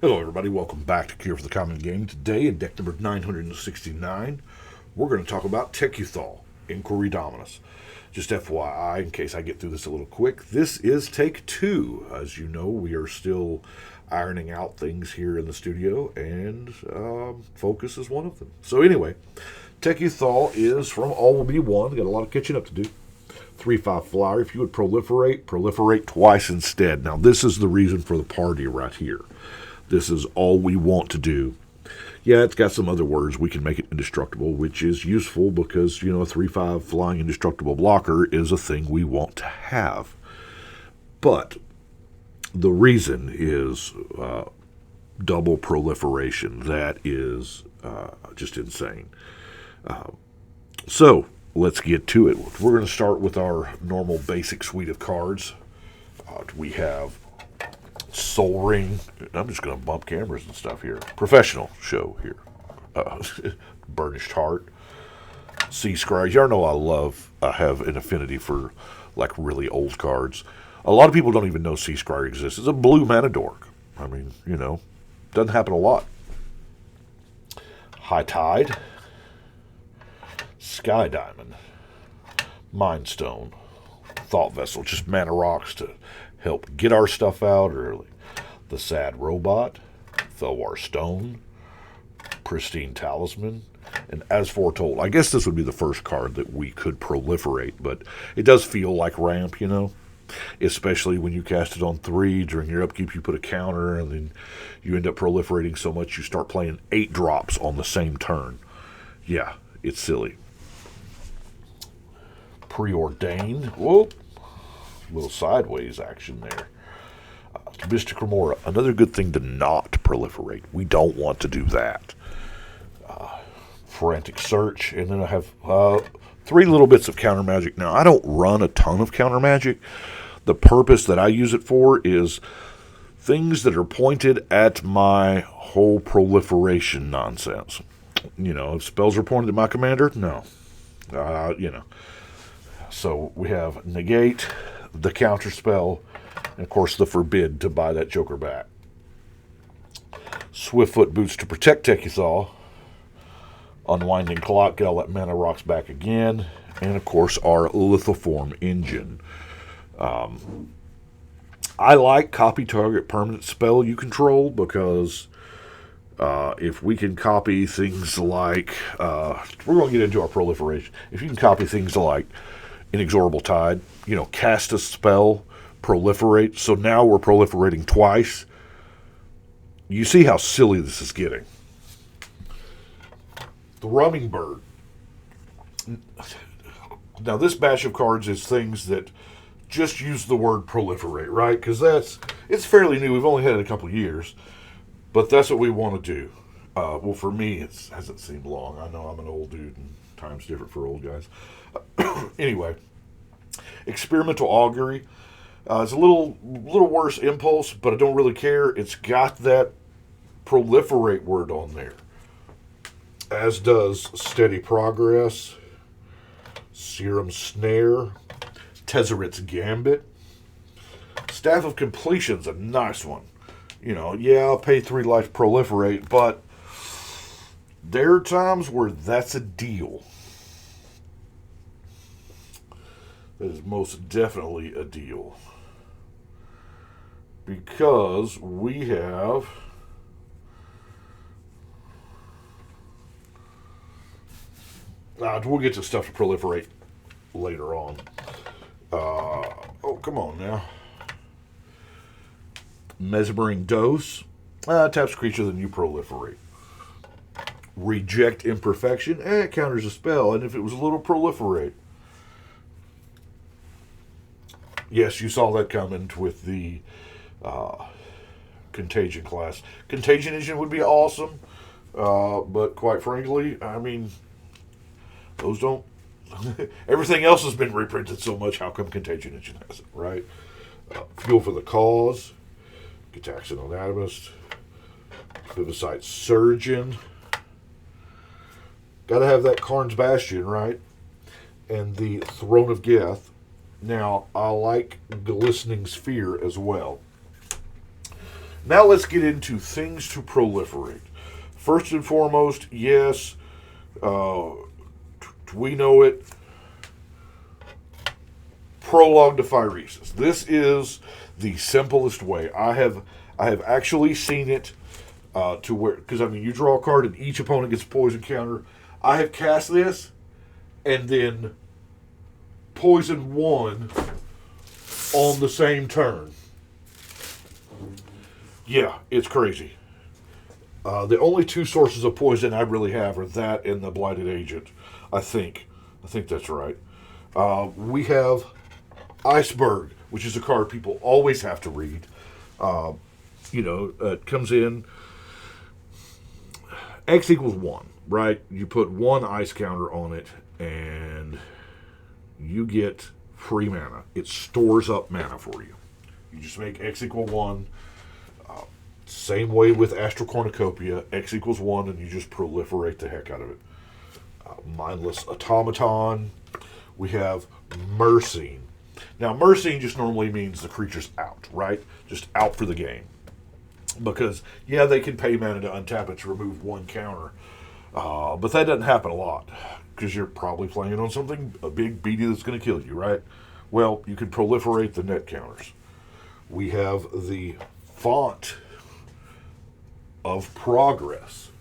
Hello everybody, welcome back to Cure for the Common Game. Today in deck number 969, we're going to talk about Tekuthal, Inquiry Dominus. Just FYI, in case I get through this a little quick, this is take 2. As you know, we are still ironing out things here in the studio, and focus is one of them. So anyway, Tekuthal is from Albee 1, got a lot of catching up to do. 3/5 flyer. If you would proliferate twice instead. Now this is the reason for the party right here. This is all we want to do. Yeah, it's got some other words. We can make it indestructible, which is useful because, you know, a 3/5 flying indestructible blocker is a thing we want to have. But the reason is double proliferation. That is just insane. So let's get to it. We're going to start with our normal basic suite of cards. We have Soul Ring. I'm just going to bump cameras and stuff here. Professional show here. Burnished Heart. Sea Scry. Y'all know I have an affinity for like really old cards. A lot of people don't even know Sea Scry exists. It's a blue mana dork. I mean, you know, doesn't happen a lot. High Tide. Sky Diamond. Mind Stone. Thought Vessel. Just mana rocks to help get our stuff out early. The Sad Robot, Thelwar Stone, Pristine Talisman, and As Foretold. I guess this would be the first card that we could proliferate, but it does feel like ramp, you know, especially when you cast it on 3. During your upkeep, you put a counter, and then you end up proliferating so much you start playing 8 drops on the same turn. Yeah, it's silly. Preordained. Whoop. Little sideways action there. Mystic Remora, another good thing to not proliferate. We don't want to do that. Frantic Search, and then I have 3 little bits of counter magic. Now, I don't run a ton of counter magic. The purpose that I use it for is things that are pointed at my whole proliferation nonsense. You know, if spells are pointed at my commander, no. You know. So we have Negate, the counter spell, and of course the forbid to buy that Joker back. Swiftfoot Boots to protect Tekuthal. Unwinding Clock, get all that mana rocks back again. And of course our Lithoform Engine. I like copy target permanent spell you control because if we can copy things like, we're going to get into our proliferation. If you can copy things like Inexorable Tide, you know, cast a spell, proliferate. So now we're proliferating twice. You see how silly this is getting. The Rumming Bird. Now this batch of cards is things that just use the word proliferate, right? Because it's fairly new. We've only had it a couple of years. But that's what we want to do. Well, for me, it hasn't seemed long. I know I'm an old dude and time's different for old guys. Anyway, Experimental Augury. It's a little worse impulse, but I don't really care. It's got that proliferate word on there. As does Steady Progress, Serum Snare, Tezzeret's Gambit. Staff of Completion's a nice one. You know, yeah, I'll pay 3 life proliferate, but there are times where that's a deal. That is most definitely a deal. Because we have we'll get to stuff to proliferate later on. Oh, come on now. Mesmering Dose. Taps creature, then you proliferate. Reject Imperfection. It counters a spell, and if it was a little proliferate. Yes, you saw that coming with the Contagion class. Contagion Engine would be awesome, but quite frankly, I mean, those don't... Everything else has been reprinted so much, how come Contagion Engine hasn't, right? Fuel for the Cause. Gitaxian Anatomist. Vivisite Surgeon. Gotta have that Karn's Bastion, right? And the Throne of Geth. Now, I like Glistening Sphere as well. Now let's get into things to proliferate. First and foremost, yes, we know it. Prologue to Phyresis. This is the simplest way. I have actually seen it to where, because I mean, you draw a card and each opponent gets a poison counter. I have cast this and then poison one on the same turn. Yeah, it's crazy. The only two sources of poison I really have are that and the Blighted Agent. I think that's right. We have Iceberg, which is a card people always have to read. It comes in X equals 1, right? You put one ice counter on it, and you get free mana. It stores up mana for you. You just make X equal 1. Same way with Astral Cornucopia. X equals 1, and you just proliferate the heck out of it. Mindless Automaton. We have Mercine. Now, Mercine just normally means the creature's out, right? Just out for the game. Because, yeah, they can pay mana to untap it to remove one counter. But that doesn't happen a lot. Because you're probably playing on something, a big beaty that's going to kill you, right? Well, you can proliferate the net counters. We have the Font of Progress.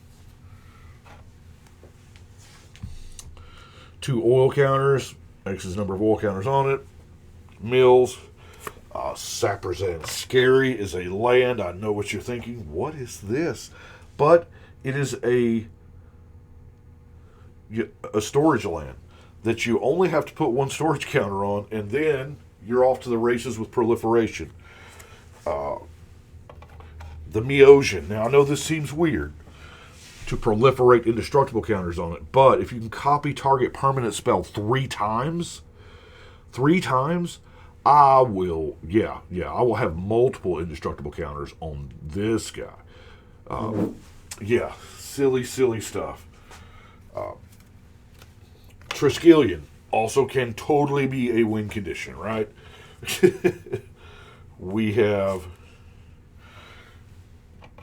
2 oil counters. X is the number of oil counters on it. Mills. Saprazan Scary is a land. I know what you're thinking. What is this? But it is a storage land that you only have to put one storage counter on, and then you're off to the races with proliferation. The Meosian. Now, I know this seems weird to proliferate indestructible counters on it, but if you can copy target permanent spell 3 times, I will have multiple indestructible counters on this guy. Silly stuff. Triskelion also can totally be a win condition, right? We have...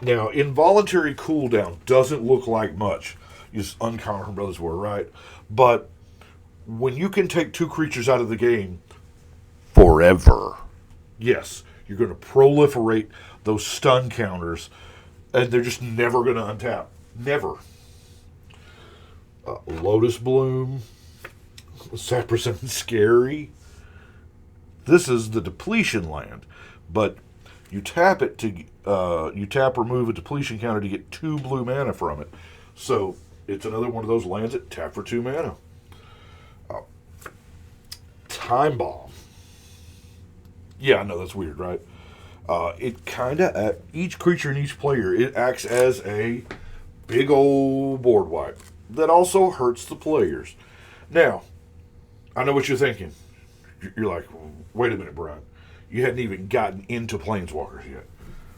Now, involuntary cooldown doesn't look like much. Just uncommon from Brothers War, right? But when you can take 2 creatures out of the game forever, yes, you're going to proliferate those stun counters, and they're just never going to untap. Never. Lotus Bloom, Saprazan Scary. This is the depletion land, but you tap it to remove a depletion counter to get 2 blue mana from it. So it's another one of those lands that tap for 2 mana. Time Bomb. Yeah, I know that's weird, right? It kind of, each creature and each player, it acts as a big old board wipe that also hurts the players. Now, I know what you're thinking. You're like, wait a minute, Brian. You hadn't even gotten into Planeswalkers yet.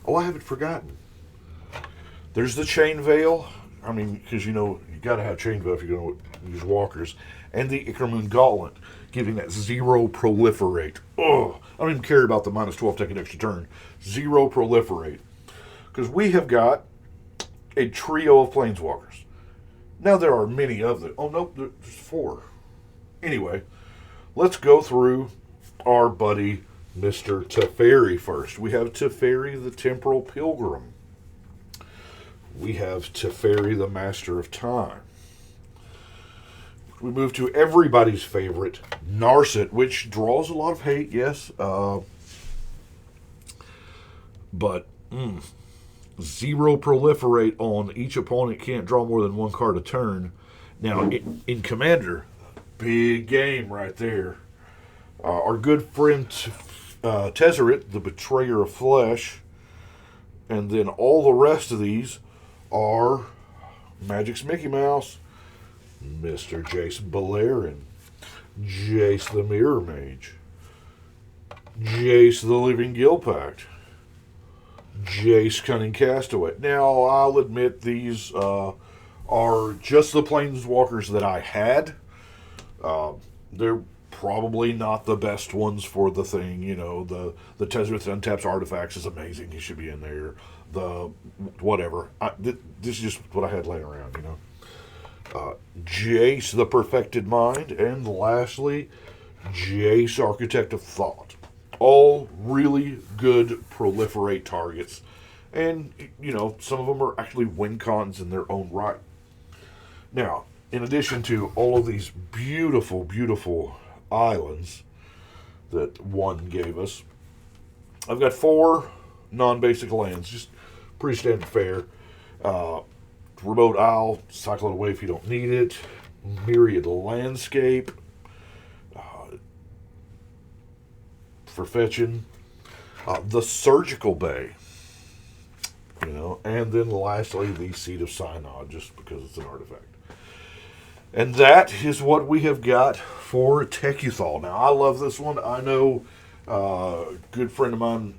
Oh, I haven't forgotten. There's the Chain Veil. I mean, because you got to have Chain Veil if you're going to use walkers. And the Ichormoon Gauntlet, giving that 0 proliferate. Oh, I don't even care about the -12 take an extra turn. 0 proliferate. Because we have got a trio of Planeswalkers. Now there are many of them. Oh, no, there's 4. Anyway, let's go through our buddy Mr. Teferi first. We have Teferi the Temporal Pilgrim. We have Teferi the Master of Time. We move to everybody's favorite, Narset, which draws a lot of hate, yes. But 0 proliferate on each opponent can't draw more than 1 card a turn. Now, in Commander, big game right there. Our good friend Tezzeret, the Betrayer of Flesh, and then all the rest of these are Magic's Mickey Mouse, Mr. Jace Beleren, Jace the Mirror Mage, Jace the Living Gilpact, Jace Cunning Castaway. Now, I'll admit these are just the Planeswalkers that I had. They're probably not the best ones for the thing. You know, the Tezzeret Untaps Artifacts is amazing. He should be in there. The whatever. This is just what I had laying around, you know. Jace, the Perfected Mind, and lastly, Jace, Architect of Thought. All really good proliferate targets. And, you know, some of them are actually win cons in their own right. Now, in addition to all of these beautiful, beautiful islands that one gave us, I've got 4 non-basic lands, just pretty standard fare. Remote Isle, cycle it away if you don't need it. Myriad Landscape for fetching. The Surgical Bay, you know, and then lastly the Seed of Synod, just because it's an artifact. And that is what we have got for Tekuthal. Now, I love this one. I know a good friend of mine,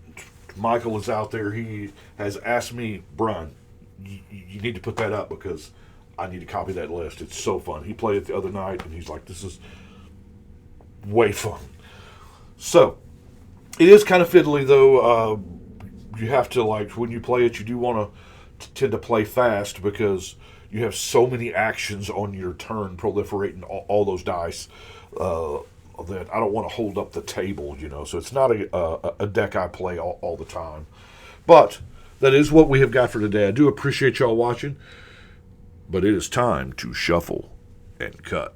Michael, is out there. He has asked me, Brian, you need to put that up because I need to copy that list. It's so fun. He played it the other night, and he's like, this is way fun. So, it is kind of fiddly, though. You have to, like, when you play it, you do want to tend to play fast because you have so many actions on your turn proliferating all those dice that I don't want to hold up the table, you know. So it's not a deck I play all the time. But that is what we have got for today. I do appreciate y'all watching, but it is time to shuffle and cut.